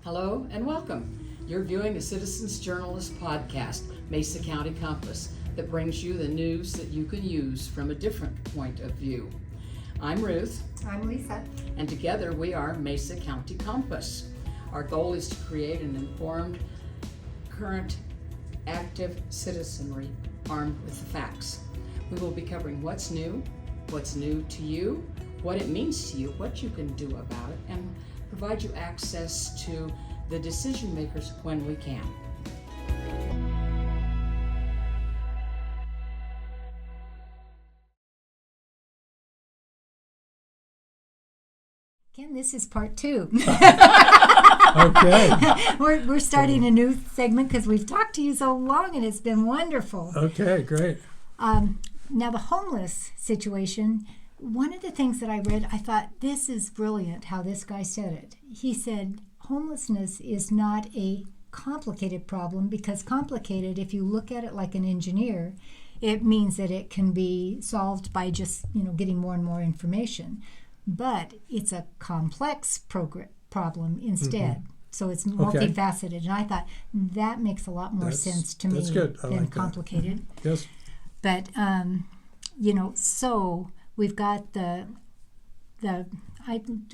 Hello and welcome. You're viewing the Citizens Journalist podcast, Mesa County Compass, that brings you the news that you can use from a different point of view. I'm Ruth. I'm Lisa. And together we are Mesa County Compass. Our goal is to create an informed, current, active citizenry armed with the facts. We will be covering what's new to you, what it means to you, what you can do about it, and provide you access to the decision makers when we can. Ken, this is part 2. Okay. We're starting a new segment because we've talked to you so long and it's been wonderful. Okay, great. Now the homeless situation, one of the things that I read, I thought this is brilliant how this guy said it. He said homelessness is not a complicated problem because complicated, if you look at it like an engineer, it means that it can be solved by just getting more and more information. But it's a complex problem instead. Mm-hmm. So it's multifaceted. And I thought that makes a lot more sense to me than complicated. Mm-hmm. Yes. But, so we've got do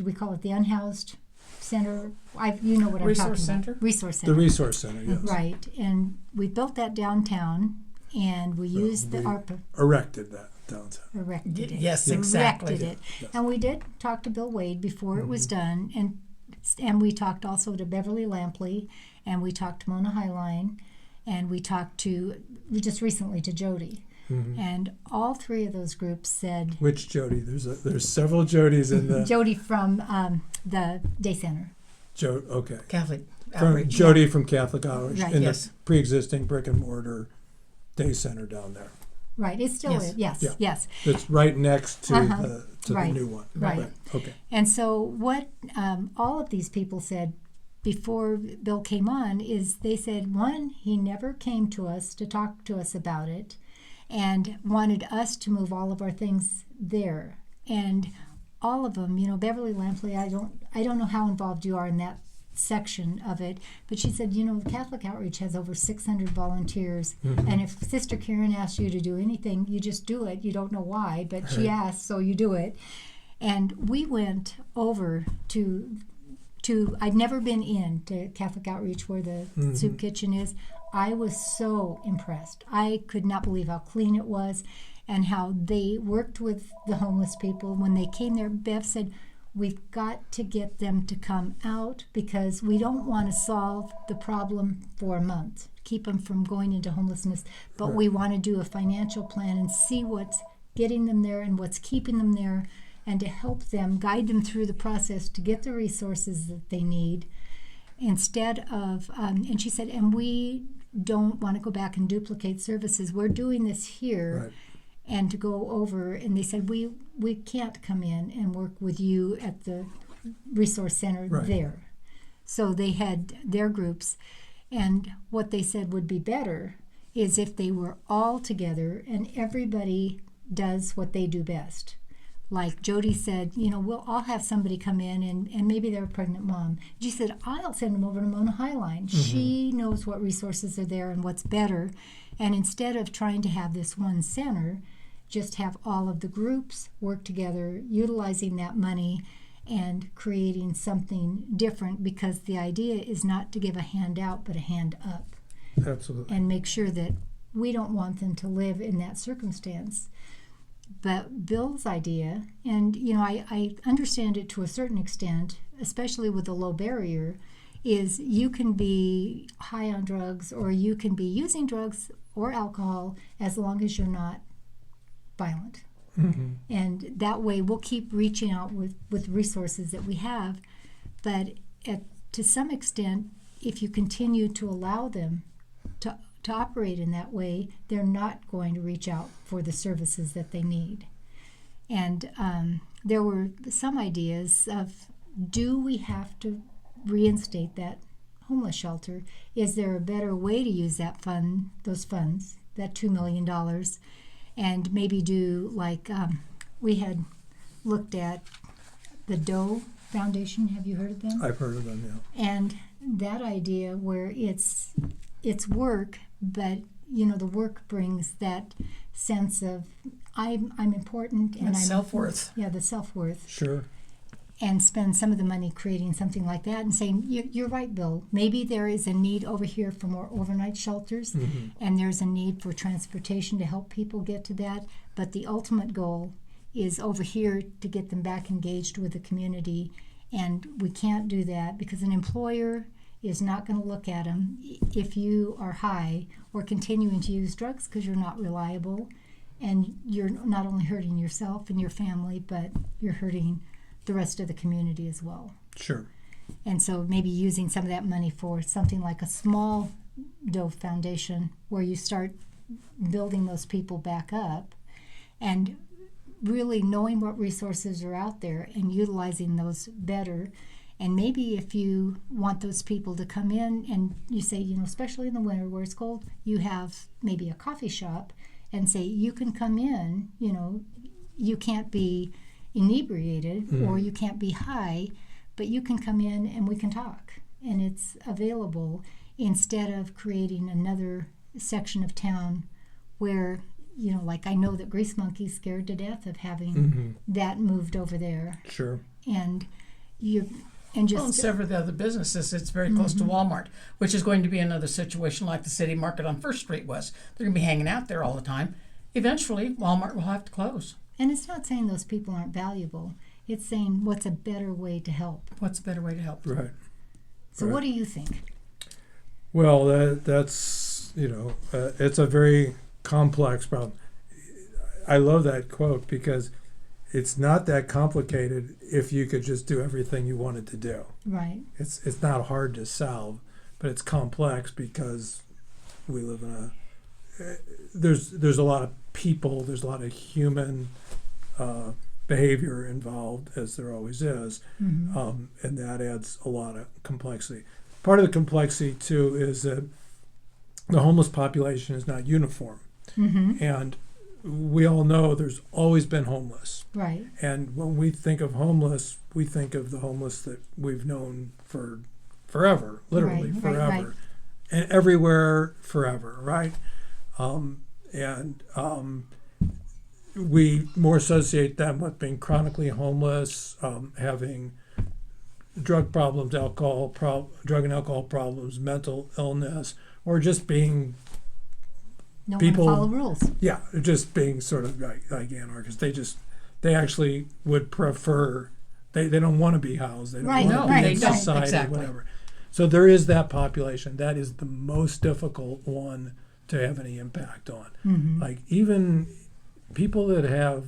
we call it the unhoused center? You know what I'm talking about. Resource center. The resource center, yes. Right. And we built that downtown, and we used the ARPA. Erected that downtown. Erected it. Yes, exactly. Erected it. Yes. And we did talk to Bill Wade before it was done, and we talked also to Beverly Lampley, and we talked to Mona Highline, and we talked just recently to Jody. Mm-hmm. And all three of those groups said... Which Jody? There's several Jodys in the... Jody from the day center. Okay. Catholic from Outreach. Jody from Catholic Outreach Right. in Yes. the pre-existing brick and mortar day center down there. Right. It still is. Yes. It's right next to the new one. Right. Okay. And so what all of these people said before Bill came on is they said, one, he never came to us to talk to us about it and wanted us to move all of our things there. And all of them, Beverly Lampley, I don't know how involved you are in that section of it, but she said, the Catholic Outreach has over 600 volunteers, mm-hmm. and if Sister Karen asks you to do anything, you just do it. You don't know why, but she asked, so you do it. And we went over to I'd never been in to Catholic Outreach where the mm-hmm. soup kitchen is. I was so impressed. I could not believe how clean it was and how they worked with the homeless people. When they came there, Bev said, we've got to get them to come out because we don't want to solve the problem for a month, keep them from going into homelessness, but we want to do a financial plan and see what's getting them there and what's keeping them there and to help them, guide them through the process to get the resources that they need instead of, and she said, and we don't want to go back and duplicate services. We're doing this here. Right. And to go over, and they said, we can't come in and work with you at the resource center there. So they had their groups, and what they said would be better is if they were all together and everybody does what they do best. Like Jody said, we'll all have somebody come in and maybe they're a pregnant mom. She said, I'll send them over to Mona Highline. Mm-hmm. She knows what resources are there and what's better. And instead of trying to have this one center, just have all of the groups work together, utilizing that money and creating something different because the idea is not to give a hand out, but a hand up. Absolutely. And make sure that we don't want them to live in that circumstance. But Bill's idea, and I understand it to a certain extent, especially with the low barrier, is you can be high on drugs or you can be using drugs or alcohol as long as you're not violent. Mm-hmm. And that way we'll keep reaching out with resources that we have. But to some extent, if you continue to allow them to operate in that way, they're not going to reach out for the services that they need. And there were some ideas of, do we have to reinstate that homeless shelter? Is there a better way to use those funds, that $2 million, and maybe do like we had looked at the Doe Foundation. Have you heard of them? I've heard of them, yeah. And that idea where it's work, but the work brings that sense of I'm important and That's I'm self-worth. Yeah, the self-worth. Sure. And spend some of the money creating something like that and saying, you're right, Bill. Maybe there is a need over here for more overnight shelters, and there's a need for transportation to help people get to that. But the ultimate goal is over here to get them back engaged with the community. And we can't do that because an employer is not going to look at them if you are high or continuing to use drugs because you're not reliable. And you're not only hurting yourself and your family, but you're hurting the rest of the community as well. Sure. And so maybe using some of that money for something like a small Dove Foundation where you start building those people back up and really knowing what resources are out there and utilizing those better. And maybe if you want those people to come in and you say, especially in the winter where it's cold, you have maybe a coffee shop and say, you can come in, you can't be inebriated or you can't be high, but you can come in and we can talk and it's available instead of creating another section of town where like I know that Grease Monkey's scared to death of having that moved over there. Sure. And several of the other businesses, it's very close to Walmart, which is going to be another situation like the City Market on First Street was. They're going to be hanging out there all the time. Eventually, Walmart will have to close. And it's not saying those people aren't valuable. It's saying what's a better way to help. What's a better way to help? Right. So right. What do you think? Well, that's, it's a very complex problem. I love that quote because it's not that complicated if you could just do everything you wanted to do. Right. It's not hard to solve, but it's complex because we live in there's a lot of people, there's a lot of human behavior involved, as there always is, and that adds a lot of complexity. Part of the complexity, too, is that the homeless population is not uniform. And we all know there's always been homeless. Right. And when we think of homeless, we think of the homeless that we've known for forever, literally forever. Right. And everywhere forever, right? We more associate them with being chronically homeless, having drug problems, drug and alcohol problems, mental illness, or just being people want to follow rules. Yeah, just being sort of like anarchists. They actually would prefer. They don't want to be housed. They don't want to be in society, exactly. Whatever. So there is that population. That is the most difficult one to have any impact on. Like even people that have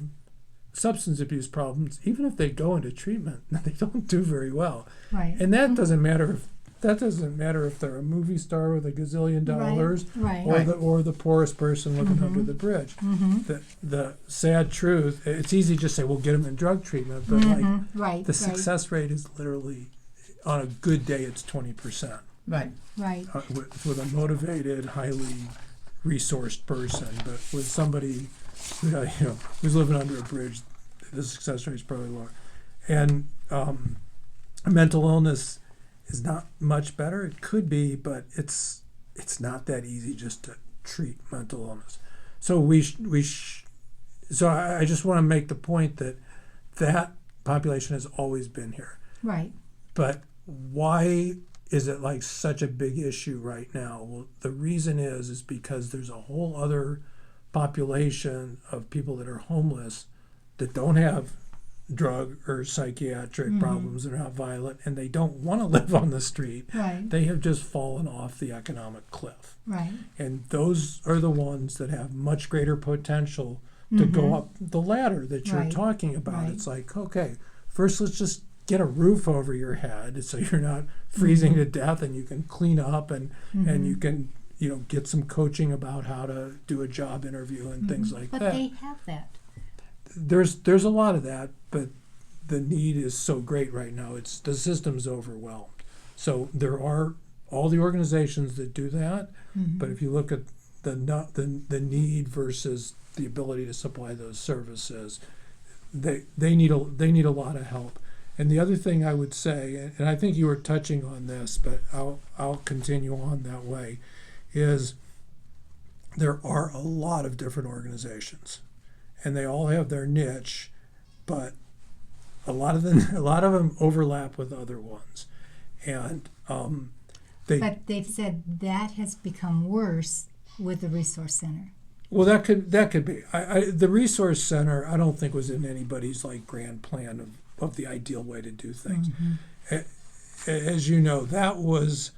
substance abuse problems, even if they go into treatment, they don't do very well. Right. And that doesn't matter if they're a movie star with $1 gazillion, or the poorest person living under the bridge. The sad truth, it's easy to just say, well, get them in drug treatment, but the success rate is literally, on a good day, it's 20%. Right. With a motivated, highly resourced person, but with somebody who's living under a bridge, the success rate is probably lower. And mental illness is not much better. It could be, but it's not that easy just to treat mental illness. So so I just want to make the point that population has always been here. Right. But why is it like such a big issue right now? Well, the reason is because there's a whole other population of people that are homeless that don't have drug or psychiatric problems, they're not violent, and they don't want to live on the street. Right. They have just fallen off the economic cliff. Right. And those are the ones that have much greater potential to go up the ladder that you're talking about. Right. It's like, okay, first let's just get a roof over your head so you're not freezing to death, and you can clean up and you can get some coaching about how to do a job interview and things like that. But they have that. There's a lot of that, but the need is so great right now. The system's overwhelmed. So there are all the organizations that do that, but if you look at the need versus the ability to supply those services, they need a lot of help. And the other thing I would say, and I think you were touching on this, but I'll continue on that way, is there are a lot of different organizations, and they all have their niche, but a lot of them overlap with other ones, and But they've said that has become worse with the resource center. Well, that could be. The resource center, I don't think was in anybody's like grand plan of the ideal way to do things. As you know, that was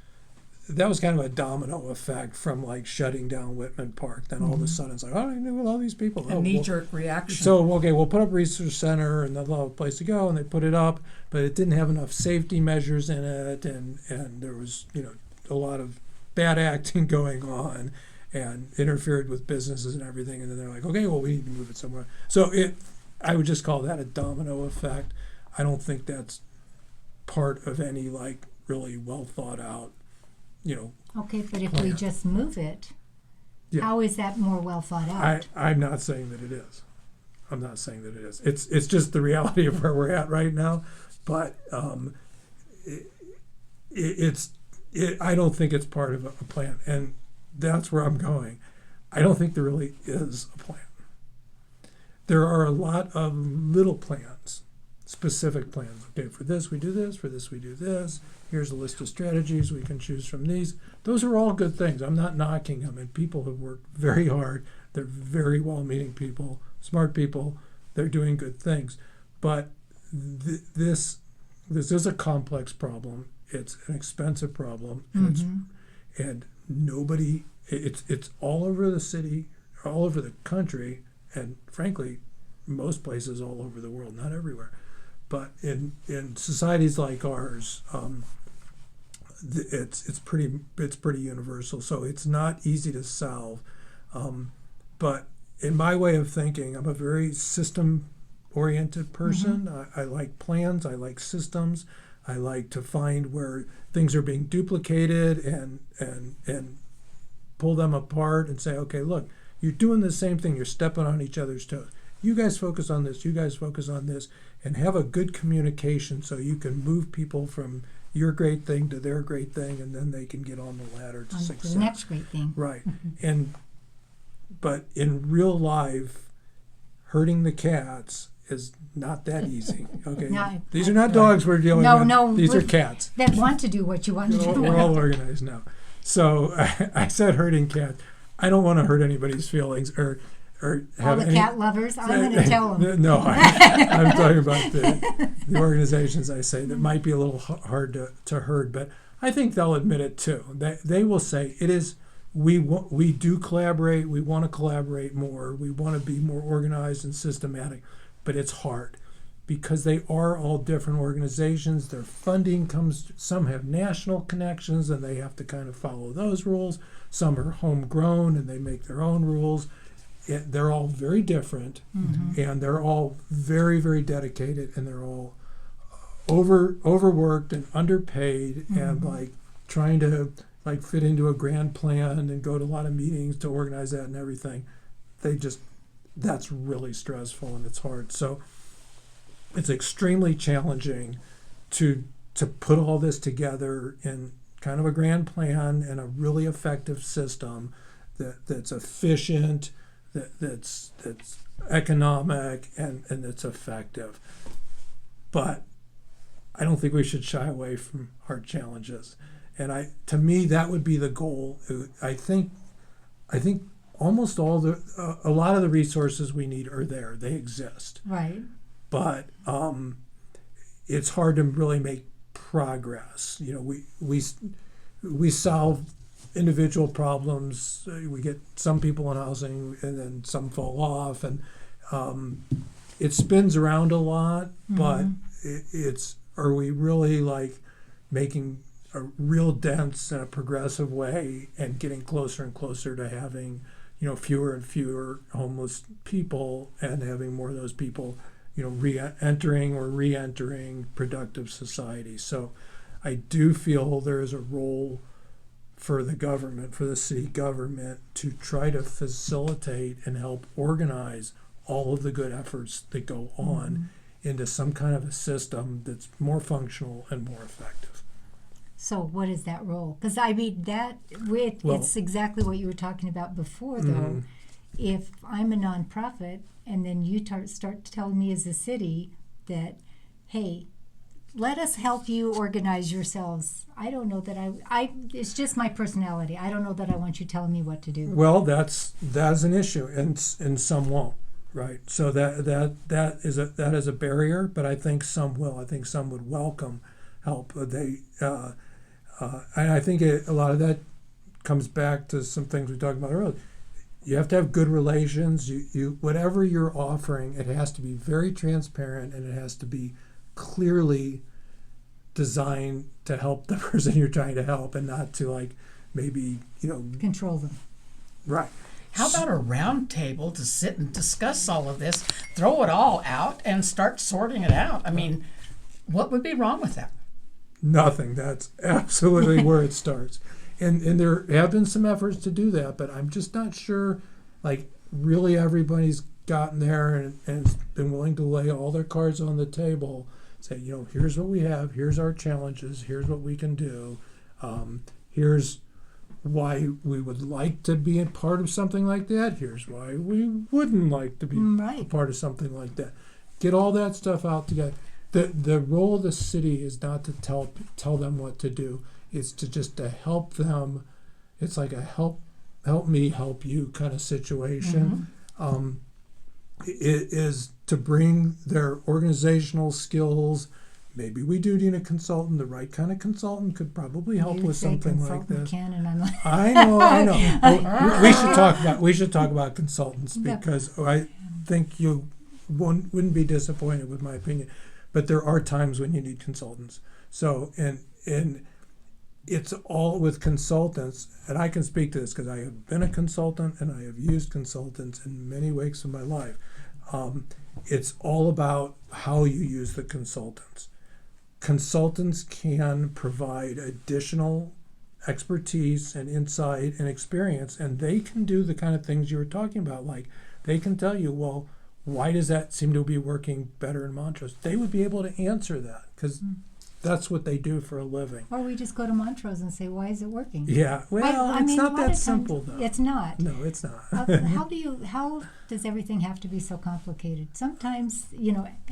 kind of a domino effect from like shutting down Whitman Park. Then all of a sudden it's like, oh, I knew all these people. A knee-jerk reaction. So, okay, we'll put up resource center and they'll have a place to go, and they put it up, but it didn't have enough safety measures in it, and there was, a lot of bad acting going on and interfered with businesses and everything, and then they're like, okay, well, we need to move it somewhere. So I would just call that a domino effect. I don't think that's part of any like really well thought out, Okay, but if plan. we just move it, Yeah. how is that more well thought out? I'm not saying that it is. I'm not saying that it is. It's just the reality of where we're at right now. But I don't think it's part of a plan, and that's where I'm going. I don't think there really is a plan. There are a lot of little plans, specific plans. Okay, for this we do this, for this we do this. Here's a list of strategies we can choose from these. Those are all good things. I'm not knocking them, and people have worked very hard. They're very well-meaning people, smart people. They're doing good things. But this is a complex problem. It's an expensive problem, and nobody. It's all over the city, all over the country, and frankly, most places all over the world. Not everywhere, but in societies like ours, it's pretty universal. So it's not easy to solve. But in my way of thinking, I'm a very system-oriented person. I like plans. I like systems. I like to find where things are being duplicated and pull them apart and say, okay, look, you're doing the same thing. You're stepping on each other's toes. You guys focus on this. You guys focus on this, and have a good communication so you can move people from your great thing to their great thing, and then they can get on the ladder to success. The next great thing. Right. But in real life, herding the cats is not that easy. Okay, these are not dogs we're dealing with. No, these are cats that want to do what you want to do. We're all organized now. So I said herding cats. I don't want to hurt anybody's feelings or have all the cat lovers. I'm going to tell them. No, I'm talking about the organizations. I say that might be a little hard to herd, but I think they'll admit it too. They will say it is. We do collaborate. We want to collaborate more. We want to be more organized and systematic. But it's hard because they are all different organizations. Their funding comes, some have national connections and they have to kind of follow those rules. Some are homegrown and they make their own rules. They're all very different, and they're all very, very dedicated, and they're all overworked and underpaid and like trying to like fit into a grand plan and go to a lot of meetings to organize that and everything. That's really stressful and it's hard. So it's extremely challenging to put all this together in kind of a grand plan and a really effective system that's efficient, that's economic and that's effective. But I don't think we should shy away from hard challenges. And to me, that would be the goal. I think almost a lot of the resources we need are there. They exist. Right. But it's hard to really make progress. We solve individual problems. We get some people in housing, and then some fall off, and it spins around a lot. But are we really like making a real dense and a progressive way and getting closer and closer to having fewer and fewer homeless people and having more of those people re-entering productive society? So I do feel there is a role for the government, for the city government, to try to facilitate and help organize all of the good efforts that go on into some kind of a system that's more functional and more effective. So what is that role? Because I mean it's exactly what you were talking about before, though. If I'm a nonprofit and then you start telling me as a city that, hey, let us help you organize yourselves. I don't know that I it's just my personality. I don't know that I want you telling me what to do. Well, that's an issue, and some won't, right? So that is a barrier, but I think some will. I think some would welcome help. And I think a lot of that comes back to some things we talked about earlier. You have to have good relations. You whatever you're offering, it has to be very transparent, and it has to be clearly designed to help the person you're trying to help, and not to maybe Control them. right. How about a round table to sit and discuss all of this, throw it all out, and start sorting it out? I mean, what would be wrong with that? Nothing. That's absolutely where it starts. And there have been some efforts to do that, but I'm just not sure, really everybody's gotten there and been willing to lay all their cards on the table, say, here's what we have, here's our challenges, here's what we can do, here's why we would like to be a part of something like that, here's why we wouldn't like to be a part of something like that. Get all that stuff out together. The role of the city is not to tell them what to do. It's to help them. It's like a help me help you kind of situation. It is to bring their organizational skills. Maybe we do need a consultant. The right kind of consultant could probably help with something like this. And I'm like, I know. Well, we should talk about consultants, because I think you wouldn't be disappointed with my opinion. But there are times when you need consultants. So and it's all with consultants, and I can speak to this because I have been a consultant and I have used consultants in many ways of my life. It's all about how you use the consultants. Consultants can provide additional expertise and insight and experience, and they can do the kind of things you were talking about. Like, they can tell you, well, why does that seem to be working better in Montrose? They would be able to answer that, because that's what they do for a living. Or we just go to Montrose and say, why is it working? Yeah, well, I it's mean, not that simple, though. It's not. No, it's not. How does everything have to be so complicated? Sometimes,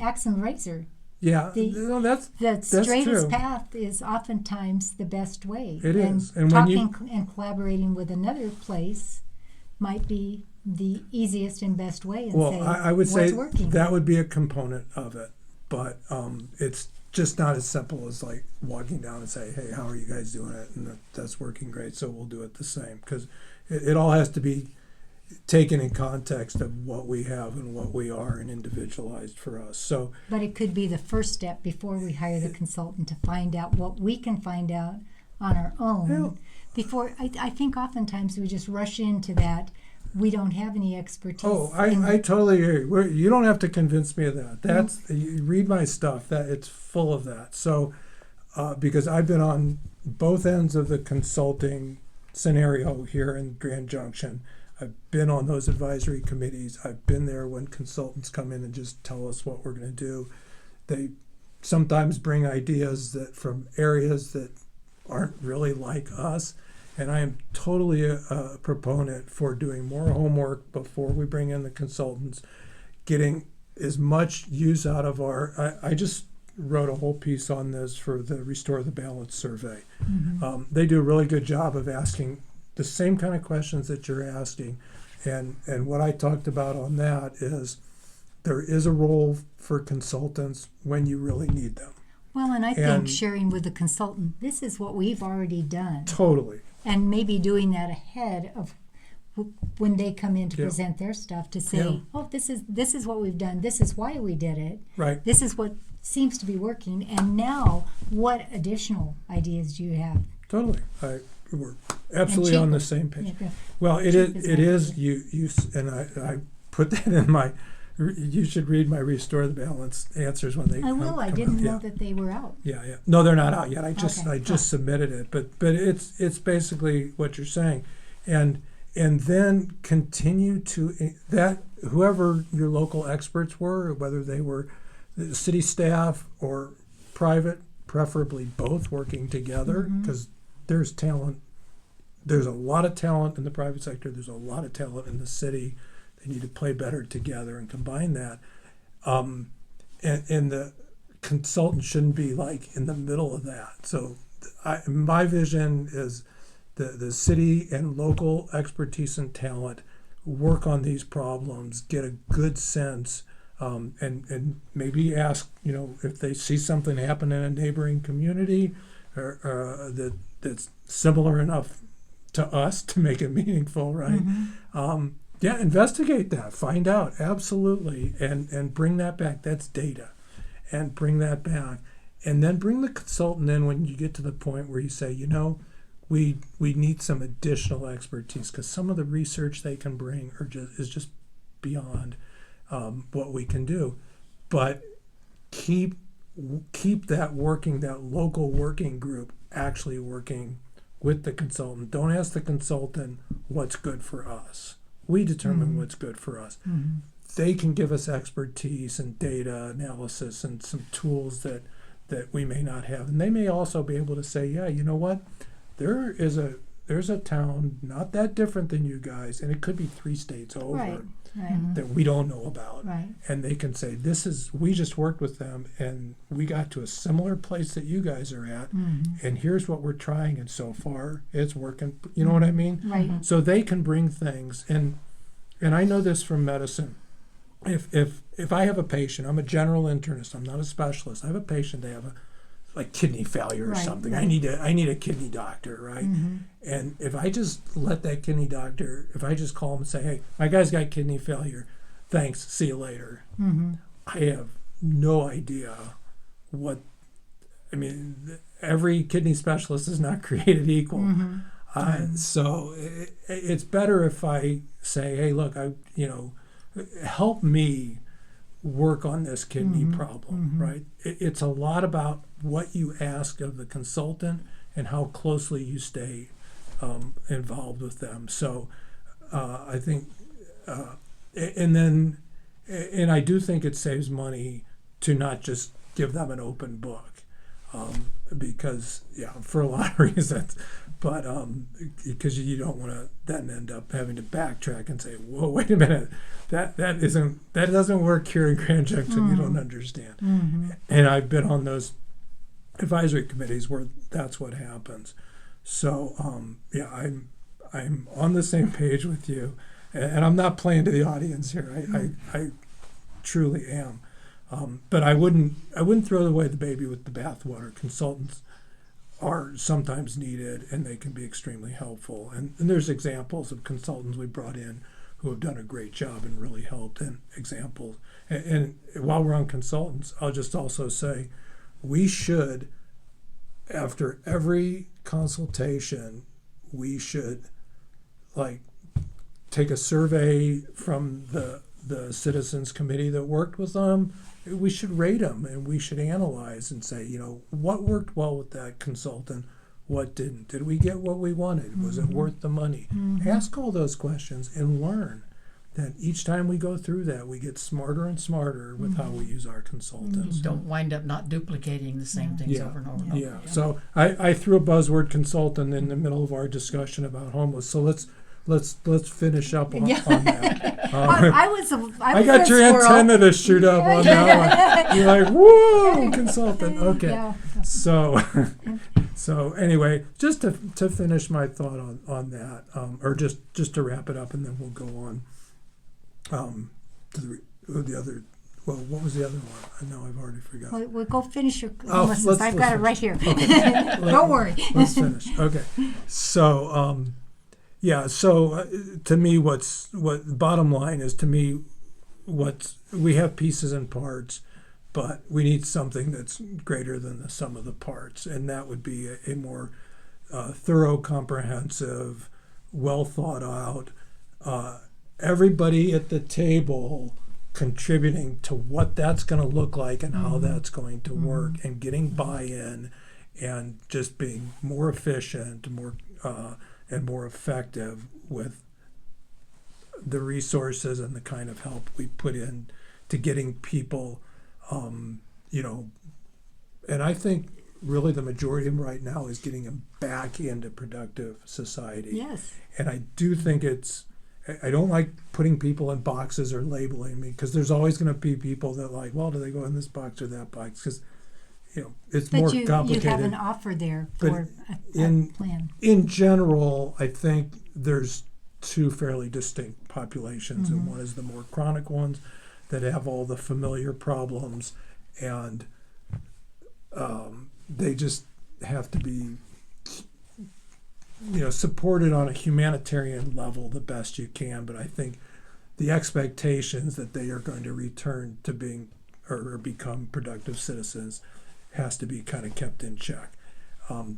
axe and razor. Yeah, that's straightest true. path is oftentimes the best way. It is. And talking and collaborating with another place might be the easiest and best way. And say, I would say working? That would be a component of it, but it's just not as simple as walking down and say, hey, how are you guys doing it? And that's working great, so we'll do it the same, because it all has to be taken in context of what we have and what we are, and individualized for us. So, but it could be the first step before we hire the consultant to find out what we can find out on our own. Yeah. Before I think oftentimes we just rush into that. We don't have any expertise. Oh, I totally agree. You don't have to convince me of that. That's you read my stuff. That it's full of that. So, because I've been on both ends of the consulting scenario here in Grand Junction. I've been on those advisory committees. I've been there when consultants come in and just tell us what we're going to do. They sometimes bring ideas that from areas that aren't really like us. And I am totally a proponent for doing more homework before we bring in the consultants, getting as much use out of I just wrote a whole piece on this for the Restore the Balance survey. They do a really good job of asking the same kind of questions that you're asking. And what I talked about on that is there is a role for consultants when you really need them. Well, and I think sharing with the consultant, this is what we've already done. Totally. And maybe doing that ahead of when they come in to present their stuff, to say, oh, this is what we've done. This is why we did it. Right. This is what seems to be working. And now, what additional ideas do you have? Totally. We're absolutely on the same page. Yeah, well, it is you and I put that in my. You should read my Restore the Balance answers when they. I will. I didn't know out. that they were out. Yeah. No, they're not out yet. I just Okay. submitted it, but it's basically what you're saying, and then continue to that whoever your local experts were, whether they were the city staff or private, preferably both, working together, because there's talent. There's a lot of talent in the private sector. There's a lot of talent in the city. They need to play better together and combine that. And the consultant shouldn't be like in the middle of that. So my vision is the city and local expertise and talent work on these problems, get a good sense, and maybe ask, if they see something happen in a neighboring community or that's similar enough to us to make it meaningful, right? Investigate that, find out, absolutely, and bring that back. That's data, and bring that back, and then bring the consultant in when you get to the point where you say, we need some additional expertise, because some of the research they can bring is just beyond what we can do. But keep that local working group actually working with the consultant. Don't ask the consultant what's good for us. We determine what's good for us. They can give us expertise and data analysis and some tools that we may not have. And they may also be able to say, yeah, you know what? There's a town not that different than you guys, and it could be 3 states over that we don't know about. Right. And they can say, we just worked with them and we got to a similar place that you guys are at, and here's what we're trying, and so far it's working. You know what I mean? Right. So they can bring things, and I know this from medicine. If I have a patient, I'm a general internist, I'm not a specialist. I have a patient, they have like kidney failure or something. Right. I need a kidney doctor, right? And if I just let that kidney doctor, if I just call him and say, hey, my guy's got kidney failure, thanks, see you later. I have no idea every kidney specialist is not created equal. So it's better if I say, hey, look, help me work on this kidney problem, right? It's a lot about what you ask of the consultant and how closely you stay involved with them. So I think, and I do think it saves money to not just give them an open book, because, for a lot of reasons, but because you don't want to then end up having to backtrack and say, whoa, wait a minute, that doesn't work here in Grand Junction. You don't understand. And I've been on those advisory committees where that's what happens. So I'm on the same page with you, and I'm not playing to the audience here. I truly am. But I wouldn't throw away the baby with the bathwater. Consultants are sometimes needed, and they can be extremely helpful. And there's examples of consultants we brought in who have done a great job and really helped, and examples. And while we're on consultants, I'll just also say we should, after every consultation, we should take a survey from the citizens committee that worked with them. We should rate them, and we should analyze and say, what worked well with that consultant, what didn't. Did we get what we wanted? Was it worth the money? Ask all those questions and learn that each time we go through that, we get smarter and smarter with how we use our consultants. Don't wind up not duplicating the same things over and over and over. Yeah. So I threw a buzzword consultant in the middle of our discussion about homeless. So let's finish up on that. I got your antenna to shoot up on that one. You're like, whoa, consultant. Okay. Yeah. So anyway, just to finish my thought on that, or just to wrap it up, and then we'll go on to the other. Well, what was the other one? I know I've already forgotten. We'll go finish your homelessness. I've got it right here. Okay. Don't worry. Let's finish. Okay. So. So to me, what bottom line is, to me, we have pieces and parts, but we need something that's greater than the sum of the parts, and that would be a more thorough, comprehensive, well thought out, everybody at the table contributing to what that's going to look like and how that's going to work, and getting buy-in, and just being more efficient, and more effective with the resources and the kind of help we put in to getting people You know, and I think really the majority of them right now is getting them back into productive society. Yes. And I do think I don't like putting people in boxes or labeling me, because there's always going to be people that like, well, do they go in this box or that box? Because, you know, it's more complicated. You have an offer there for a plan. In general, I think there's two fairly distinct populations, and one is the more chronic ones that have all the familiar problems, and they just have to be, you know, supported on a humanitarian level the best you can. But I think the expectations that they are going to return to being or become productive citizens has to be kind of kept in check.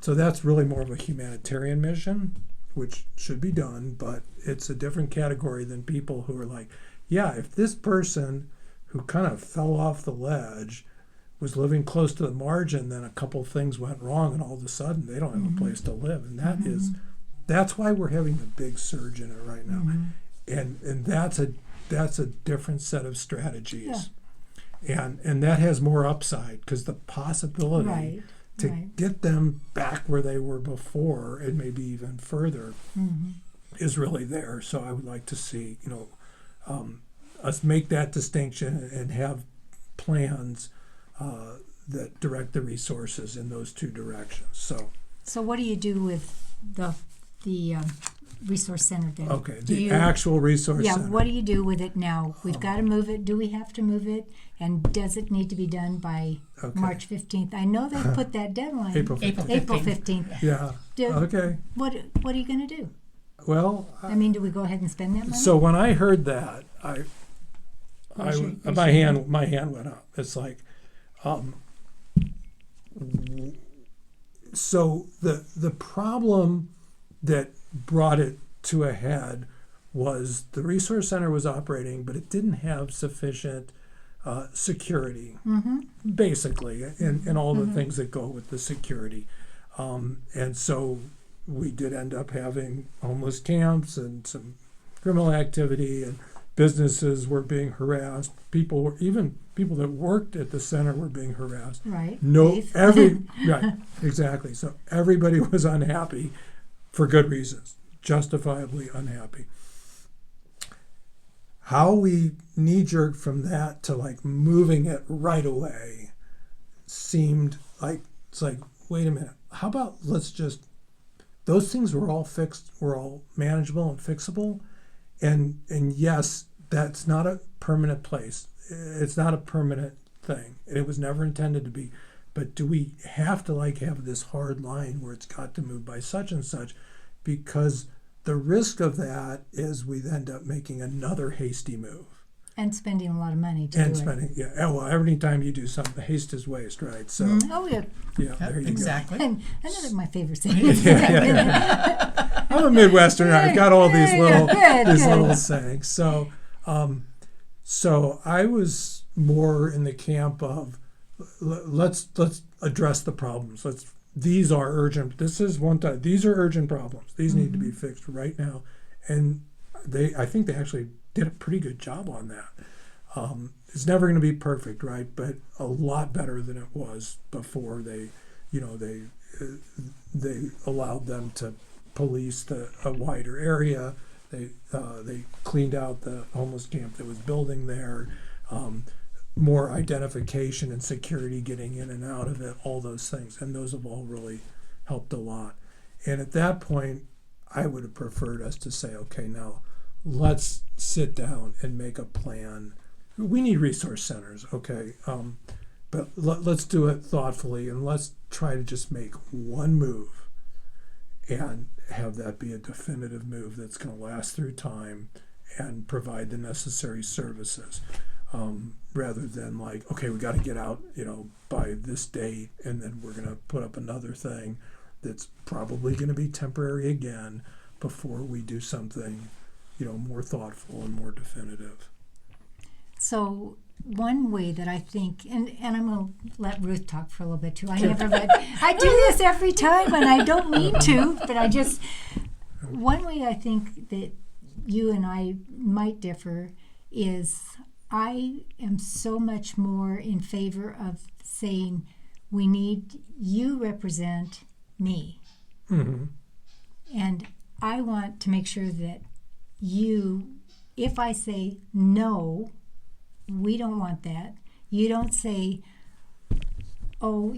So that's really more of a humanitarian mission, which should be done, but it's a different category than people who are like, yeah, if this person who kind of fell off the ledge was living close to the margin, then a couple things went wrong, and all of a sudden they don't have a place to live. And that's why we're having the big surge in it right now. And that's a different set of strategies. Yeah. And that has more upside, because the possibility to get them back where they were before, and maybe even further, is really there. So I would like to see, you know, us make that distinction and have plans that direct the resources in those two directions. So what do you do with the resource center then? Okay, actual resource center. Yeah, what do you do with it now? We've got to move it. Do we have to move it? And does it need to be done by March 15th? I know they put that deadline. April 15th. Yeah. Okay. What are you going to do? Well, I mean, do we go ahead and spend that money? So when I heard that, my hand went up. It's like, so the problem that brought it to a head was the resource center was operating, but it didn't have sufficient security, basically, and all the things that go with the security. And so we did end up having homeless camps and some criminal activity, and businesses were being harassed. Even people that worked at the center were being harassed. Right. Right, exactly. So everybody was unhappy for good reasons, justifiably unhappy. How we knee-jerked from that to like moving it right away seemed like, it's like, wait a minute, how about those things were all fixed, were all manageable and fixable. And yes, that's not a permanent place. It's not a permanent thing. It was never intended to be. But do we have to have this hard line where it's got to move by such and such? Because the risk of that is we end up making another hasty move. And spending a lot of money to do it. Yeah. Well, every time you do something, haste is waste, right? So. Oh, yeah. Yeah, there you exactly. go. And another of my favorite sayings. I'm a Midwesterner. I've got all these little sayings. So I was more in the camp of let's address the problems. These are urgent. These are urgent problems. These need to be fixed right now. And I think they actually did a pretty good job on that. It's never going to be perfect, right? But a lot better than it was before they allowed them to police a wider area. They cleaned out the homeless camp that was building there. More identification and security getting in and out of it, all those things. And those have all really helped a lot. And at that point, I would have preferred us to say, okay, now let's sit down and make a plan. We need resource centers, okay? But let's do it thoughtfully, and let's try to just make one move and have that be a definitive move that's going to last through time and provide the necessary services. Rather than okay, we got to get out, by this date, and then we're going to put up another thing that's probably going to be temporary again before we do something, more thoughtful and more definitive. So one way that I think, and I'm going to let Ruth talk for a little bit too. I do this every time, and I don't mean to, but one way I think that you and I might differ is I am so much more in favor of saying you represent me. Mm-hmm. And I want to make sure that if I say no, we don't want that, you don't say, oh,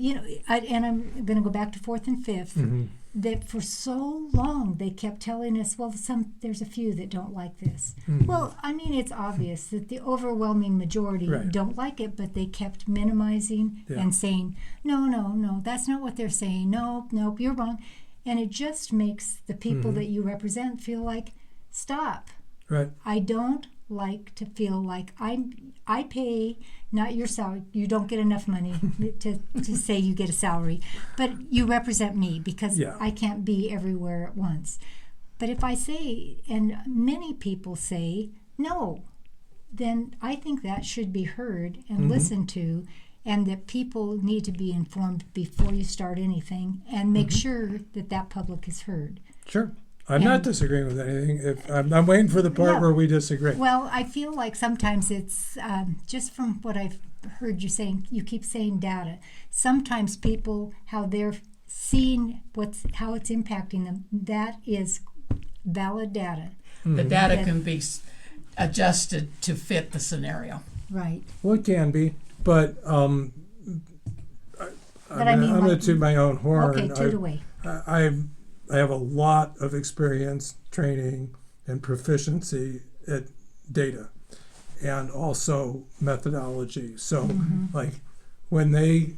and I'm going to go back to fourth and fifth, Mm-hmm. that for so long they kept telling us, well, there's a few that don't like this. Mm-hmm. Well, I mean, it's obvious that the overwhelming majority Right. don't like it, but they kept minimizing Yeah. and saying, no, that's not what they're saying. Nope, you're wrong. And it just makes the people Mm-hmm. that you represent feel like, stop. Right. I don't like to feel like I pay not your salary. You don't get enough money to say you get a salary, but you represent me because Yeah. I can't be everywhere at once. But if I say, and many people say no, then I think that should be heard and Mm-hmm. listened to, and that people need to be informed before you start anything, and make sure that public is heard. Sure. I'm not disagreeing with anything. I'm waiting for the part Yeah. where we disagree. Well, I feel like sometimes it's just from what I've heard you saying. You keep saying data. Sometimes people, how they're seeing how it's impacting them. That is valid data, The data Yeah. can be adjusted to fit the scenario. right? Well, it can be, but I'm going to toot my own horn. Okay, toot away. I have a lot of experience, training, and proficiency at data, and also methodology. So, like when it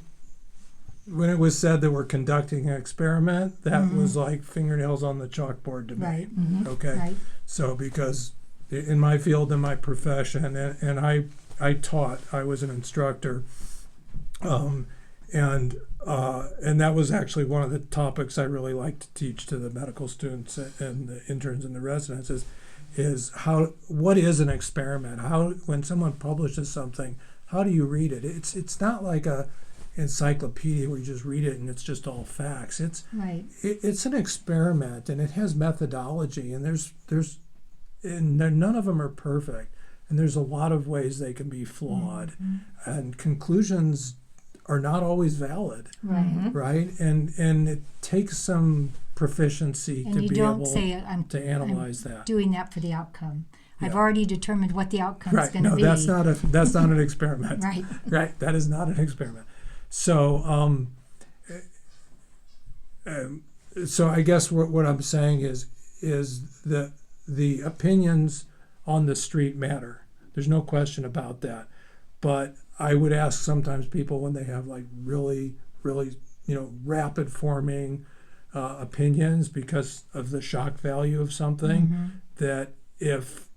was said that we're conducting an experiment, that was like fingernails on the chalkboard to me. Right. Okay. Right. So because in my field, in my profession, and I taught, I was an instructor, and that was actually one of the topics I really like to teach to the medical students and the interns and the residents is what is an experiment? When someone publishes something, how do you read it? It's not like a encyclopedia where you just read it and it's just all facts. It's an experiment, and it has methodology, and none of them are perfect, and there's a lot of ways they can be flawed, and conclusions are not always valid, right? And it takes some proficiency And to you be don't able say, to analyze that. doing that for the outcome. I've Yeah. already determined what the outcome is Right? going to No, be. that's not an experiment. Right. Right? That is not an experiment. So, so I guess what I'm saying is that the opinions on the street matter. There's no question about that. But I would ask sometimes people when they have like really, really, rapid forming opinions because of the shock value of something, that if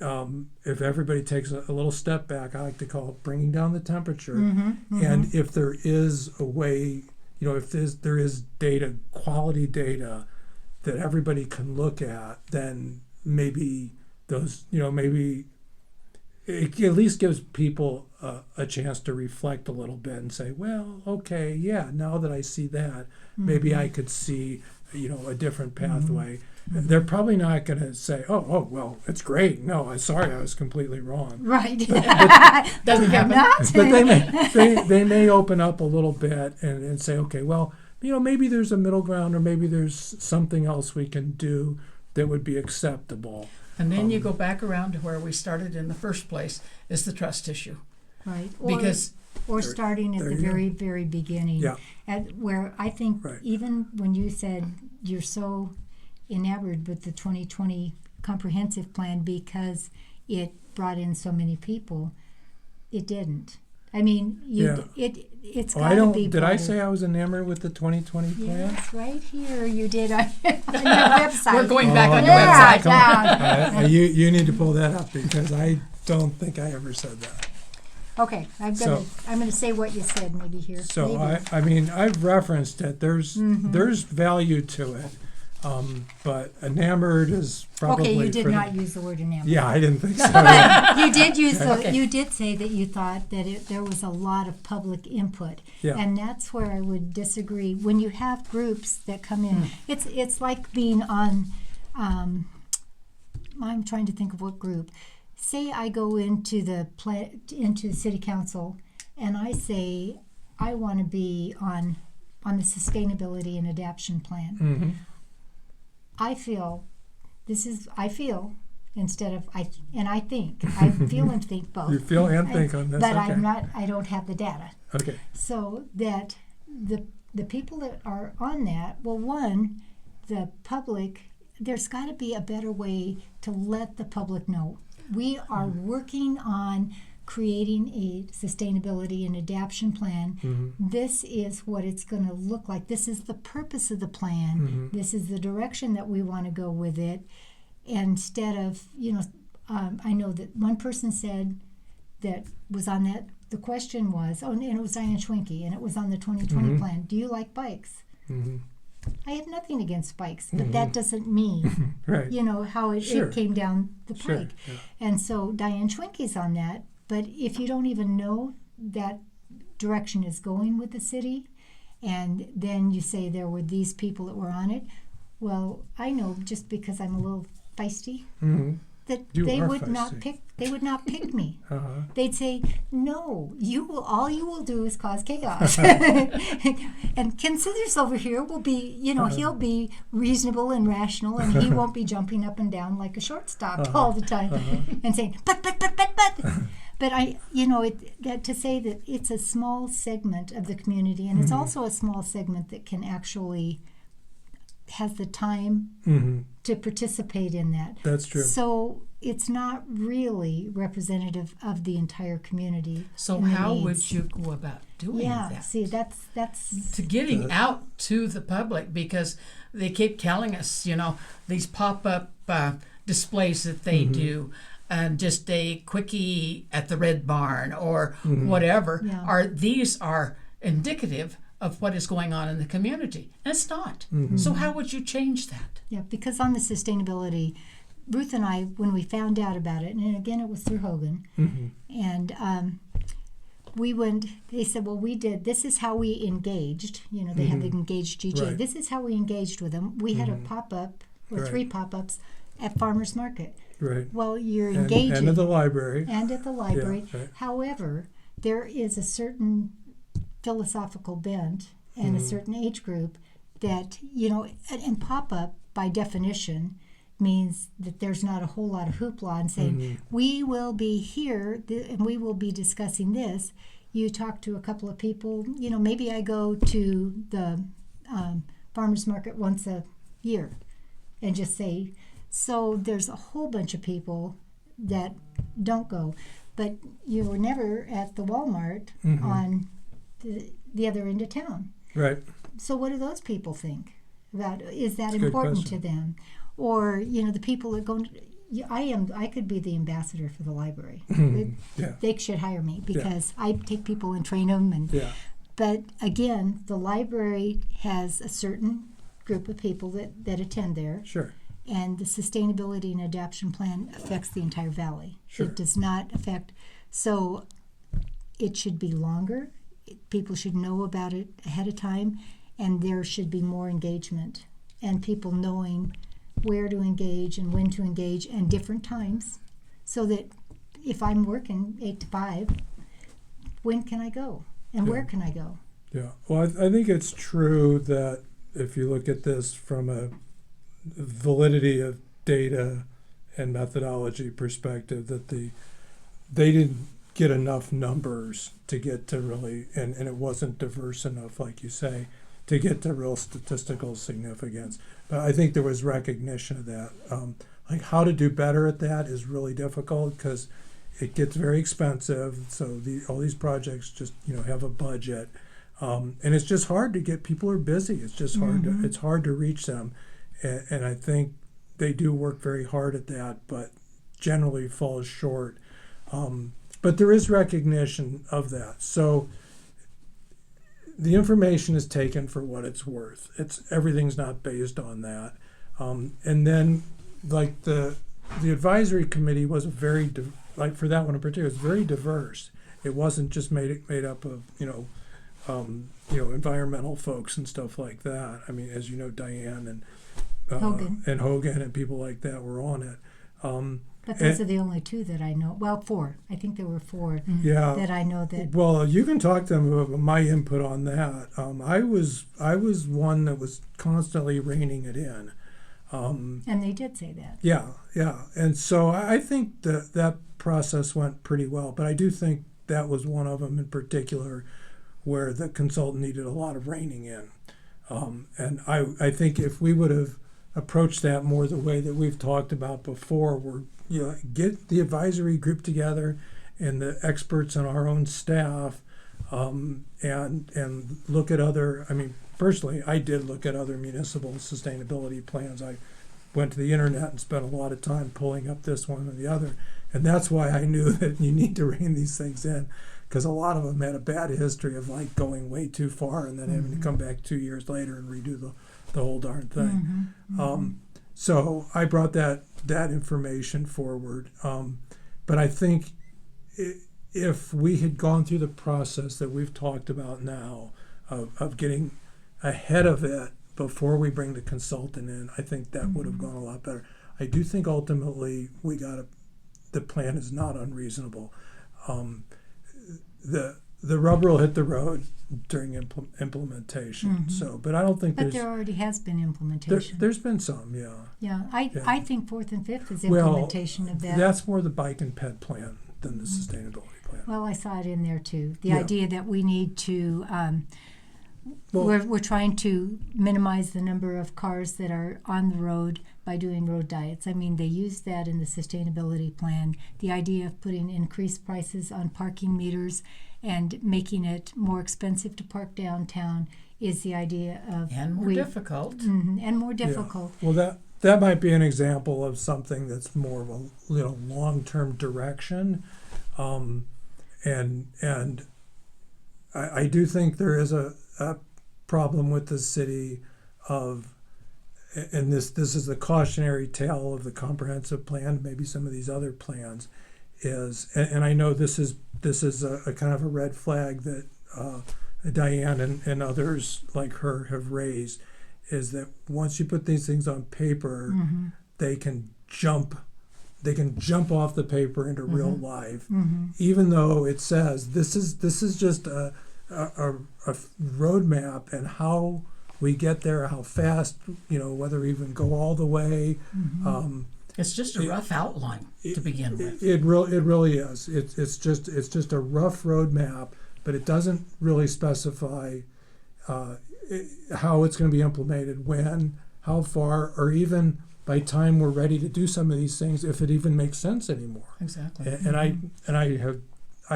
everybody takes a little step back, I like to call it bringing down the temperature. And if there is a way, if there is data, quality data that everybody can look at, then maybe those, maybe it at least gives people a chance to reflect a little bit and say, well, okay, yeah, now that I see that, maybe I could see, a different pathway. They're probably not going to say, oh, well, it's great. No, I'm sorry, I was completely wrong. Right. Doesn't happen. But they may open up a little bit and say, okay, well, maybe there's a middle ground, or maybe there's something else we can do that would be acceptable. And then you go back around to where we started in the first place, is the trust issue. Right. Or starting at the very, very beginning, Yeah. at where I think even when you said you're so enamored with the 2020 comprehensive plan because it brought in so many people, it didn't. I mean, it's got to be. Did I say I was enamored with the 2020 plan? Yes, right here you did on your website. We're going back on your website. Yeah. You need to pull that up because I don't think I ever said that. Okay, I'm gonna say what you said maybe here. So maybe. I've referenced it. There's value to it, but enamored is probably. Okay, you did not use the word enamored. Yeah, I didn't think so. But you did use you did say that you thought that there was a lot of public input, and that's where I would disagree. When you have groups that come in, it's like being on. I'm trying to think of what group. say I go into into city council and I say I want to be on the sustainability and adaption plan. Mm-hmm. I feel instead of I think I feel and think both. You feel and think on this, but okay. I don't have the data. Okay. So that the people that are on that, well, one, the public, there's got to be a better way to let the public know. We are working on creating a sustainability and adaption plan. Mm-hmm. This is what it's going to look like. This is the purpose of the plan. Mm-hmm. This is the direction that we want to go with it. Instead of, I know that one person said that was on that, the question was, and it was Diane Schwenke, and it was on the 2020 Mm-hmm. plan. Do you like bikes? Mm-hmm. I have nothing against bikes, but Mm-hmm. that doesn't mean, Right. how Sure. it came down the Sure. pike. Yeah. And so Diane Schwenke's on that, but if you don't even know that direction is going with the city, and then you say there were these people that were on it, well, I know just because I'm a little feisty Mm-hmm. that You they are would not feisty. pick me. Uh-huh. They'd say, no, all you will do is cause chaos. And Ken Scissors over here will be, he'll be reasonable and rational, and he won't be jumping up and down like a shortstop all the time and saying, but. But to say that it's a small segment of the community, and it's also a small segment that can actually has the time Mm-hmm. to participate in that. That's true. So it's not really representative of the entire community. So and the how needs. would you go about doing Yeah, that? see, that's To getting out to the public, because they keep telling us, these pop-up displays that they do, and just a quickie at the Red Barn or whatever, Yeah. these are indicative of what is going on in the community. And it's not. So how would you change that? Yeah, because on the sustainability, Ruth and I, when we found out about it, and again it was through Hogan, and they said, well, this is how we engaged. They have the engaged GJ. Right. This is how we engaged with them. We had a pop-up, or Right. 3 pop-ups at Farmers Market. Right. Well, you're engaging. And at the library. And at the library. Yeah, right. However, there is a certain philosophical bent and a certain age group that, and pop-up by definition means that there's not a whole lot of hoopla and saying, we will be here and we will be discussing this. You talk to a couple of people, maybe I go to the farmers market once a year and just say, so there's a whole bunch of people that don't go, but you were never at the Walmart on the other end of town. Right. So what do those people think about? Is that That's a good important to question. them? Or the people that go. I could be the ambassador for the library. Yeah. They should hire me because I take people and train them. Yeah. But again, the library has a certain group of people that attend there. Sure. And the sustainability and adaptation plan affects the entire valley. Sure. It does not affect. So it should be longer. People should know about it ahead of time, and there should be more engagement and people knowing where to engage and when to engage and different times, so that if I'm working 8 to 5, when can I go and where can I go? Yeah. Well, I think it's true that if you look at this from a validity of data and methodology perspective, that they didn't get enough numbers to get to really, and it wasn't diverse enough, like you say, to get to real statistical significance. But I think there was recognition of that. Like how to do better at that is really difficult because it gets very expensive. So all these projects just have a budget, and it's just hard to get. People are busy. It's just hard. It's hard to reach them, and I think they do work very hard at that, but generally falls short. But there is recognition of that. So the information is taken for what it's worth. Everything's not based on that. And then, like the advisory committee was for that one in particular, it's very diverse. It wasn't just made up of environmental folks and stuff like that. I mean, as you know, Diane and Hogan and people like that were on it. But those are the only two that I know. Well, four. I think there were four Yeah. that I know that. Well, you can talk to them about my input on that. I was one that was constantly reining it in. And they did say that. Yeah, yeah. And so I think that process went pretty well. But I do think that was one of them in particular where the consultant needed a lot of reining in. And I think if we would have approached that more the way that we've talked about before, where get the advisory group together and the experts on our own staff, and look at other. I mean, personally, I did look at other municipal sustainability plans. I went to the internet and spent a lot of time pulling up this one and the other, and that's why I knew that you need to rein these things in, because a lot of them had a bad history of like going way too far and then having to come back 2 years later and redo the whole darn thing. So I brought that information forward. But I think if we had gone through the process that we've talked about now of getting ahead of it before we bring the consultant in, I think that would have gone a lot better. I do think ultimately the plan is not unreasonable. The rubber will hit the road during implementation. So, but I don't think But there already has been implementation. there's been some, yeah. Yeah, I think fourth and fifth is implementation of that. That's more the bike and ped plan than the sustainability plan. Well, I saw it in there too. The idea that we need to, we're trying to minimize the number of cars that are on the road by doing road diets. I mean, they use that in the sustainability plan. The idea of putting increased prices on parking meters and making it more expensive to park downtown is the idea of... And more difficult. And more difficult. Yeah. Well, that might be an example of something that's more of a long-term direction. And I do think there is a problem with the city of, and this is the cautionary tale of the comprehensive plan, maybe some of these other plans, is, and I know this is a kind of a red flag that Diane and others like her have raised, is that once you put these things on paper, they can jump off the paper into real life, even though it says this is just a roadmap, and how we get there, how fast, whether we even go all the way. It's just a rough outline to begin with. It really is. It's just a rough roadmap, but it doesn't really specify how it's going to be implemented, when, how far, or even by time we're ready to do some of these things, if it even makes sense anymore. Exactly. And I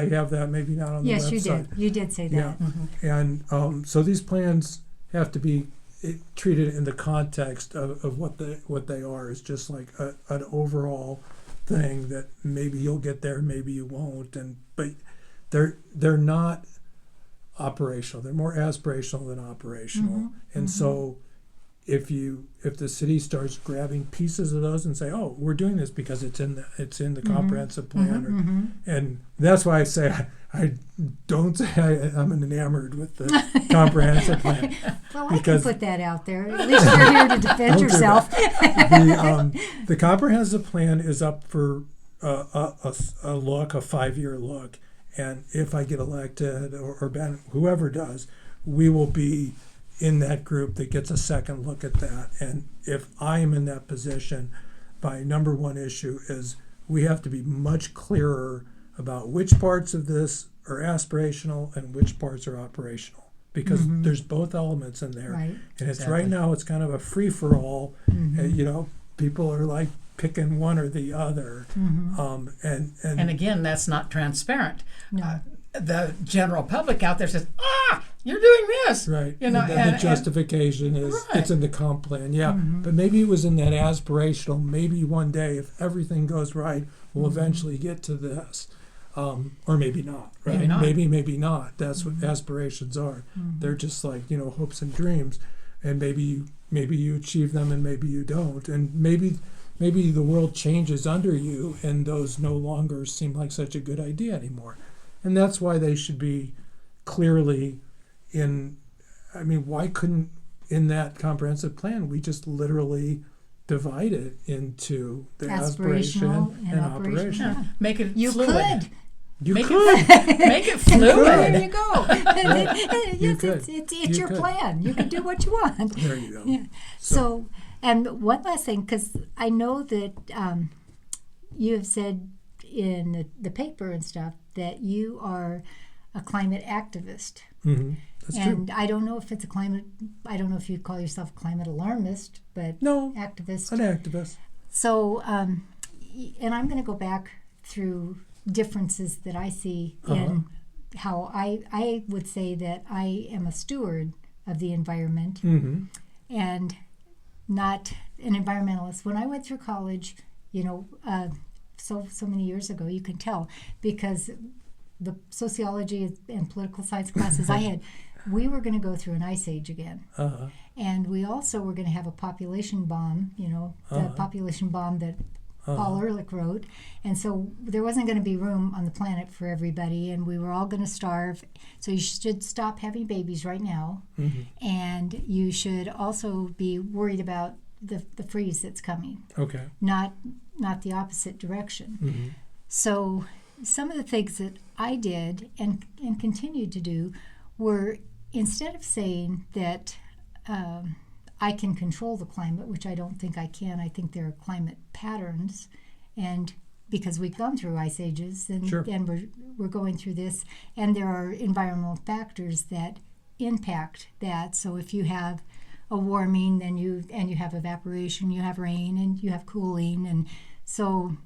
have that maybe not on the website. Yes, you did say that. Yeah. And so these plans have to be treated in the context of what they are. It's just like an overall thing that maybe you'll get there, maybe you won't, but they're not operational. They're more aspirational than operational. And so if the city starts grabbing pieces of those and say, oh, we're doing this because it's in the comprehensive plan, and that's why I say I don't say I'm enamored with the comprehensive plan. Well, I can put that out there. At least you're here to defend yourself. The comprehensive plan is up for a 5-year look, and if I get elected or Ben, whoever does, we will be in that group that gets a second look at that. And if I am in that position, my number one issue is we have to be much clearer about which parts of this are aspirational and which parts are operational, because there's both elements in there. Right. And it's right now it's kind of a free-for-all. People are like picking one or the other. And again, that's not transparent. No. The general public out there says, you're doing this. Right. And the justification is it's in the comp plan. Yeah. But maybe it was in that aspirational. Maybe one day, if everything goes right, we'll eventually get to this. Or maybe not. Right? Maybe not. Maybe not. That's what aspirations are. They're just like, hopes and dreams. And maybe you achieve them and maybe you don't. And maybe the world changes under you and those no longer seem like such a good idea anymore. And that's why they should be clearly why couldn't in that comprehensive plan we just literally divide it into the Aspirational aspiration and and operational. operation. Yeah. Make it You fluid. could. You Make could. Make it fluid. There you go. You Yes, could. it's You your could. plan. You can do what you want. There you go. Yeah. So, and one last thing, because I know that you have said in the paper and stuff that you are a climate activist. Mm-hmm. That's true. And I don't know if it's I don't know if you call yourself climate alarmist, but No, activist. an activist. So, and I'm going to go back through differences that I see in how I would say that I am a steward of the environment Mm-hmm. and not an environmentalist. When I went through college, so many years ago, you can tell, because the sociology and political science classes I had, we were going to go through an ice age again. Uh-huh. And we also were going to have a population bomb, the population bomb that Paul Ehrlich wrote. And so there wasn't going to be room on the planet for everybody, and we were all going to starve. So you should stop having babies right now. Mm-hmm. And you should also be worried about the freeze that's coming, Okay. not the opposite direction. Mm-hmm. So some of the things that I did and continued to do were, instead of saying that I can control the climate, which I don't think I can. I think there are climate patterns, and because we've gone through ice ages and, Sure. and we're going through this, and there are environmental factors that impact that. So if you have a warming, then you have evaporation, you have rain, and you have cooling, and so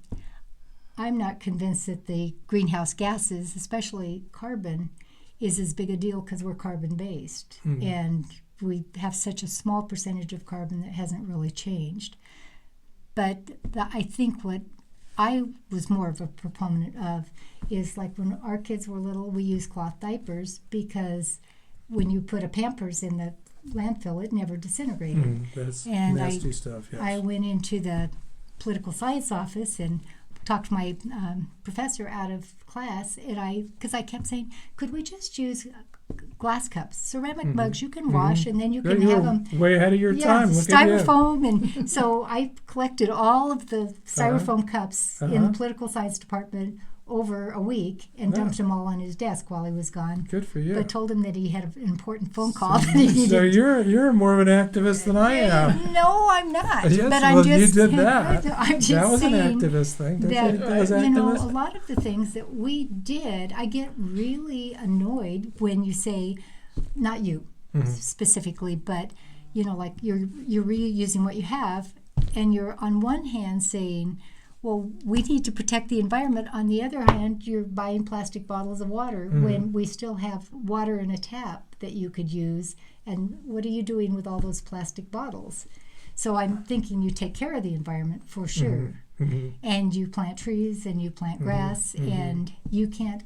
I'm not convinced that the greenhouse gases, especially carbon, is as big a deal because we're carbon based, and we have such a small percentage of carbon that hasn't really changed. But I think what I was more of a proponent of is, like, when our kids were little, we used cloth diapers because when you put a Pampers in the landfill, it never disintegrated. That's And nasty stuff, yes. I went into the political science office and talked my professor out of class, and because I kept saying, could we just use glass cups, ceramic mugs you can wash, and then you can You're have them. way ahead of your time. Look at you. Styrofoam, and so I collected all of the styrofoam cups in the political science department over a week and dumped them all on his desk while he was gone. Good for you. But told him that he had an important phone call that he needed. So you're more of an activist than I am. No, I'm not. Yes, but well, I'm just, you did that. I'm just That was an saying activist thing. Don't that, you think that was a activist? lot of the things that we did, I get really annoyed when you say, not you specifically, but like you're reusing what you have, and you're on one hand saying, well, we need to protect the environment. On the other hand, you're buying plastic bottles of water when we still have water in a tap that you could use. And what are you doing with all those plastic bottles? So I'm thinking you take care of the environment for sure. And you plant trees and you plant grass, and you can't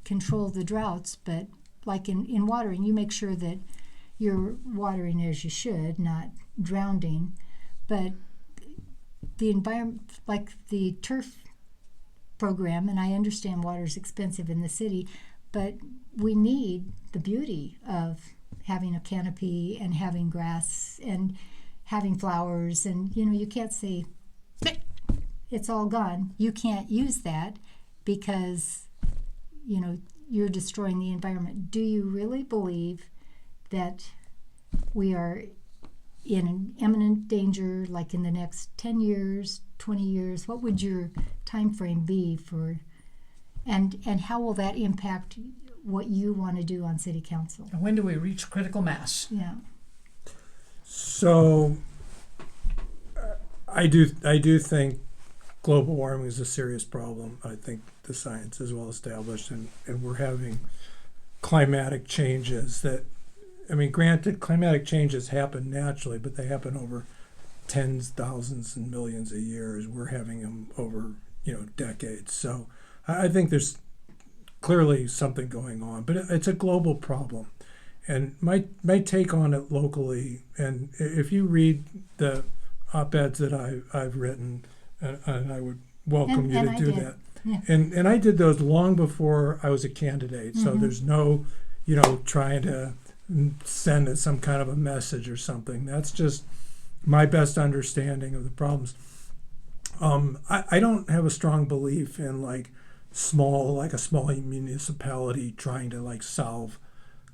control the droughts, but like in watering, you make sure that you're watering as you should, not drowning. But the environment, like the turf program, and I understand water is expensive in the city, but we need the beauty of having a canopy and having grass and having flowers, and you can't say it's all gone. You can't use that because you're destroying the environment. Do you really believe that we are in an imminent danger, like in the next 10 years, 20 years? What would your time frame be for, and how will that impact what you want to do on city council? And when do we reach critical mass? Yeah. So I do think global warming is a serious problem. I think the science is well established, and we're having climatic changes that, granted, climatic changes happen naturally, but they happen over tens, thousands, and millions of years. We're having them over, decades. So I think there's clearly something going on, but it's a global problem. And my take on it locally, and if you read the op-eds that I've written, and I would welcome you to do that. Yeah. And I did those long before I was a candidate. So there's no, trying to send it some kind of a message or something. That's just my best understanding of the problems. I don't have a strong belief in like a small municipality trying to like solve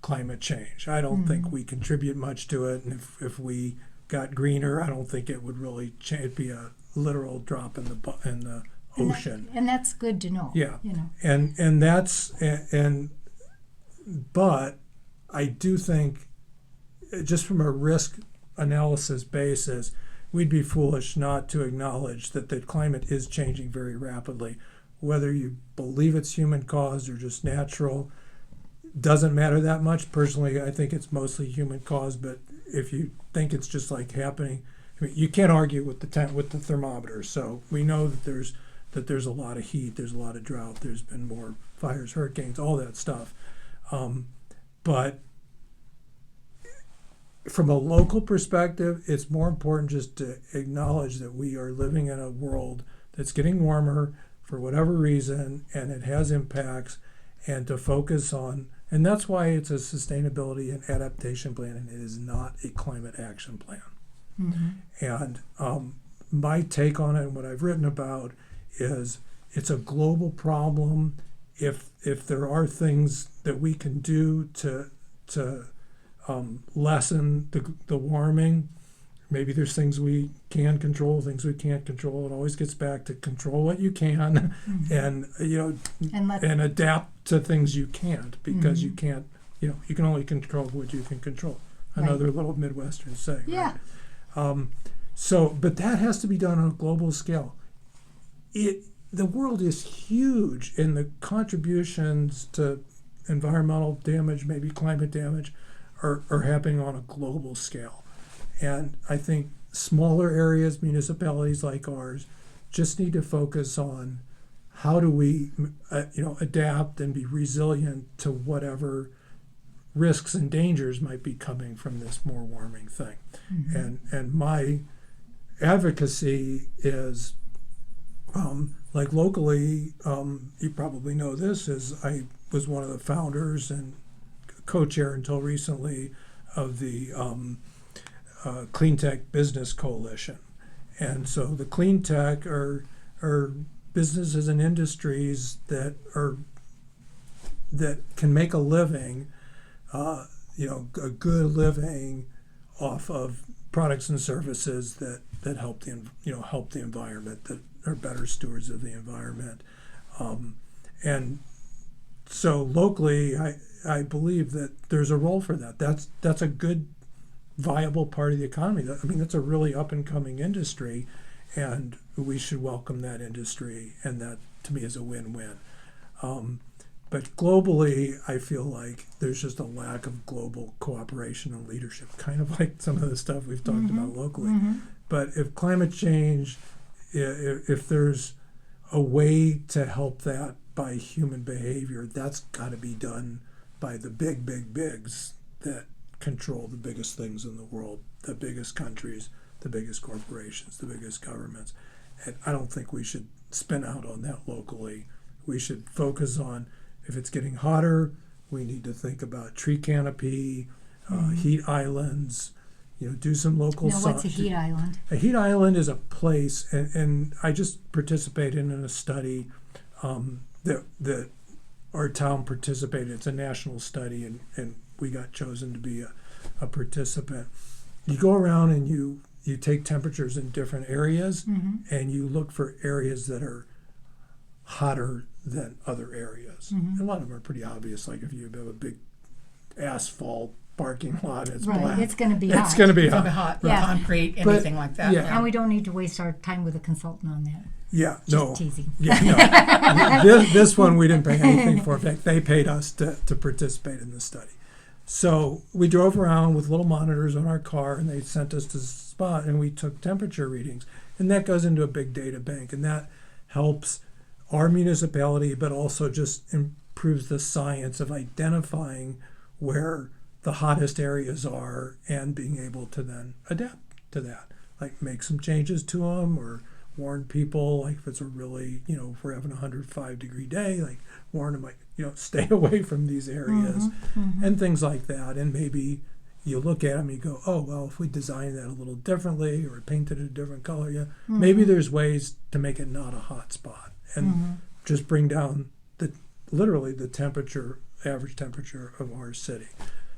climate change. I don't think we contribute much to it, and if we got greener, I don't think it would really change. It'd be a literal drop in the ocean. And that's good to know. Yeah, you know. and that's but I do think, just from a risk analysis basis, we'd be foolish not to acknowledge that the climate is changing very rapidly. Whether you believe it's human caused or just natural doesn't matter that much. Personally, I think it's mostly human caused, but if you think it's just like happening, I mean, you can't argue with the thermometer. So we know that there's a lot of heat, there's a lot of drought, there's been more fires, hurricanes, all that stuff. But from a local perspective, it's more important just to acknowledge that we are living in a world that's getting warmer for whatever reason, and it has impacts, and to focus on, and that's why it's a sustainability and adaptation plan, and it is not a climate action plan. And my take on it and what I've written about is it's a global problem. If there are things that we can do to lessen the warming, maybe there's things we can control, things we can't control. It always gets back to control what you can, and and adapt to things you can't, because you can't. You can only control what you can control. Another little Midwestern saying. Yeah. Right? But that has to be done on a global scale. The world is huge, and the contributions to environmental damage, maybe climate damage, are happening on a global scale. And I think smaller areas, municipalities like ours, just need to focus on how do we adapt and be resilient to whatever risks and dangers might be coming from this more warming thing. And my advocacy is, like locally, you probably know this, is I was one of the founders and co-chair until recently of the Clean Tech Business Coalition. And so the clean tech are businesses and industries that can make a living, a good living off of products and services that help the environment, that are better stewards of the environment. And so locally, I believe that there's a role for that. That's a good, viable part of the economy. That's a really up and coming industry, and we should welcome that industry, and that to me is a win-win. But globally, I feel like there's just a lack of global cooperation and leadership, kind of like some of the stuff we've talked about locally. But if climate change, if there's a way to help that by human behavior, that's got to be done by the big bigs that control the biggest things in the world, the biggest countries, the biggest corporations, the biggest governments. And I don't think we should spin out on that locally. We should focus on, if it's getting hotter, we need to think about tree canopy, heat islands, do some local Now, what's a heat island? A heat island is a place, and I just participated in a study that our town participated. It's a national study, and we got chosen to be a participant. You go around and you take temperatures in different areas, and you look for areas that are hotter than other areas. A lot of them are pretty obvious, like if you have a big asphalt parking lot, it's black. It's going to be hot. It's going to be It's gonna hot. be hot, concrete, anything like that. Yeah. And we don't need to waste our time with a consultant on that. Yeah, Just no. teasing. Yeah, no. This one we didn't pay anything for. In fact, they paid us to participate in the study. So we drove around with little monitors on our car, and they sent us to the spot, and we took temperature readings. And that goes into a big data bank, and that helps our municipality, but also just improves the science of identifying where the hottest areas are and being able to then adapt to that, like make some changes to them, or warn people, like if it's a really, if we're having a 105-degree day, like warn them, like, stay away from these areas, and things like that. And maybe, you look at them, you go, oh, well, if we design that a little differently or painted it a different color, maybe there's ways to make it not a hot spot and just bring down literally the temperature, average temperature of our city.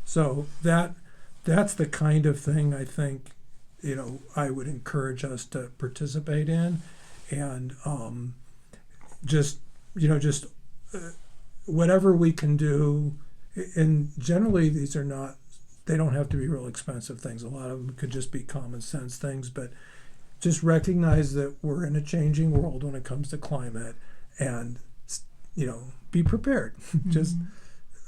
So that's the kind of thing I think, I would encourage us to participate in, and just whatever we can do. And generally, they don't have to be real expensive things. A lot of them could just be common sense things, but just recognize that we're in a changing world when it comes to climate, and be prepared. Just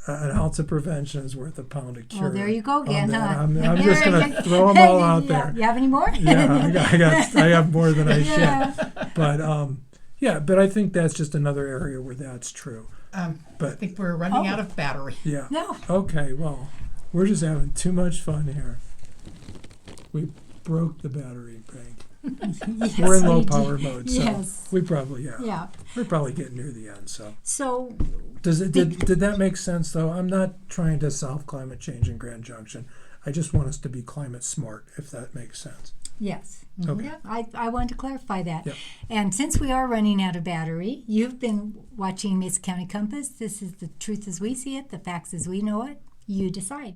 an ounce of prevention is worth a pound of cure. Well, there you go again, huh? I'm just going to throw them all out there. You have any more? Yeah, I have more than I Yeah. should. But I think that's just another area where that's true. I think we're running out of battery. Yeah. No. Okay, well, we're just having too much fun here. We broke the battery bank. Yes, We're in low we power did. mode, so Yes. we probably Yeah. we're probably getting near the end. So So did that make sense though? I'm not trying to solve climate change in Grand Junction. I just want us to be climate smart, if that makes sense. yes. Okay. Yeah, I wanted to clarify that. Yep. And since we are running out of battery, you've been watching Mesa County Compass. This is the truth as we see it, the facts as we know it. You decide.